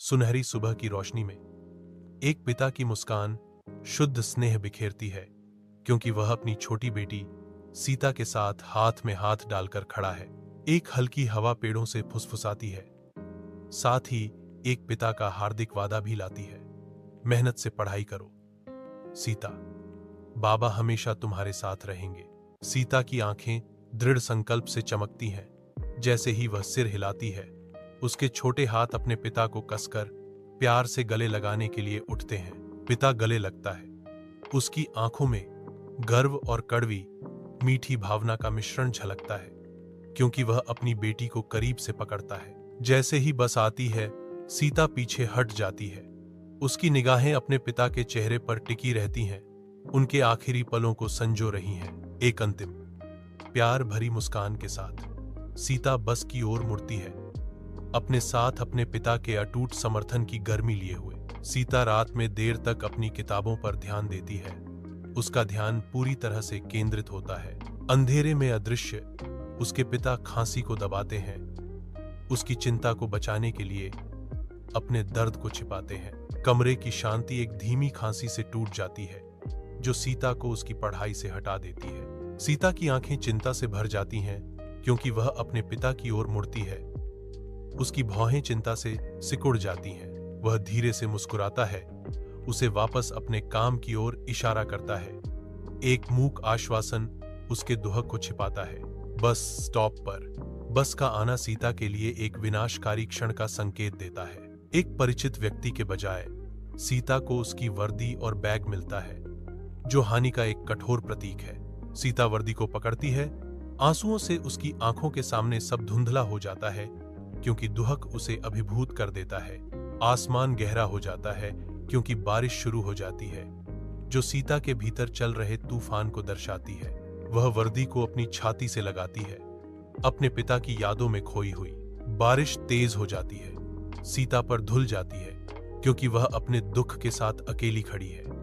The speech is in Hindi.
सुनहरी सुबह की रोशनी में एक पिता की मुस्कान शुद्ध स्नेह बिखेरती है, क्योंकि वह अपनी छोटी बेटी सीता के साथ हाथ में हाथ डालकर खड़ा है। एक हल्की हवा पेड़ों से फुसफुसाती है, साथ ही एक पिता का हार्दिक वादा भी लाती है, मेहनत से पढ़ाई करो सीता, बाबा हमेशा तुम्हारे साथ रहेंगे। सीता की आंखें दृढ़ संकल्प से चमकती हैं। जैसे ही वह सिर हिलाती है, उसके छोटे हाथ अपने पिता को कसकर प्यार से गले लगाने के लिए उठते हैं। पिता गले लगता है। उसकी आंखों में गर्व और कड़वी मीठी भावना का मिश्रण झलकता है, क्योंकि वह अपनी बेटी को करीब से पकड़ता है। जैसे ही बस आती है, सीता पीछे हट जाती है। उसकी निगाहें अपने पिता के चेहरे पर टिकी रहती हैं, उनके आखिरी पलों को संजो रही हैं। एक अंतिम प्यार भरी मुस्कान के साथ सीता बस की ओर मुड़ती है, अपने साथ अपने पिता के अटूट समर्थन की गर्मी लिए हुए। सीता रात में देर तक अपनी किताबों पर ध्यान देती है। उसका ध्यान पूरी तरह से केंद्रित होता है। अंधेरे में अदृश्य उसके पिता खांसी को दबाते हैं, उसकी चिंता को बचाने के लिए अपने दर्द को छिपाते हैं। कमरे की शांति एक धीमी खांसी से टूट जाती है, जो सीता को उसकी पढ़ाई से हटा देती है। सीता की आंखें चिंता से भर जाती हैं, क्योंकि वह अपने पिता की ओर मुड़ती है। उसकी भौहें चिंता से सिकुड़ जाती हैं। वह धीरे से मुस्कुराता है, उसे वापस अपने काम की ओर इशारा करता है। एक मूक आश्वासन उसके दुहक को छिपाता है। बस स्टॉप पर बस का आना सीता के लिए एक विनाशकारी क्षण का संकेत देता है। एक परिचित व्यक्ति के बजाय सीता को उसकी वर्दी और बैग मिलता है, जो हानि का एक कठोर प्रतीक है। सीता वर्दी को पकड़ती है। आंसुओं से उसकी आंखों के सामने सब धुंधला हो जाता है, क्योंकि दुहक उसे अभिभूत कर देता है। आसमान गहरा हो जाता है, क्योंकि बारिश शुरू हो जाती है, जो सीता के भीतर चल रहे तूफान को दर्शाती है। वह वर्दी को अपनी छाती से लगाती है, अपने पिता की यादों में खोई हुई। बारिश तेज हो जाती है, सीता पर धुल जाती है, क्योंकि वह अपने दुख के साथ अकेली खड़ी है।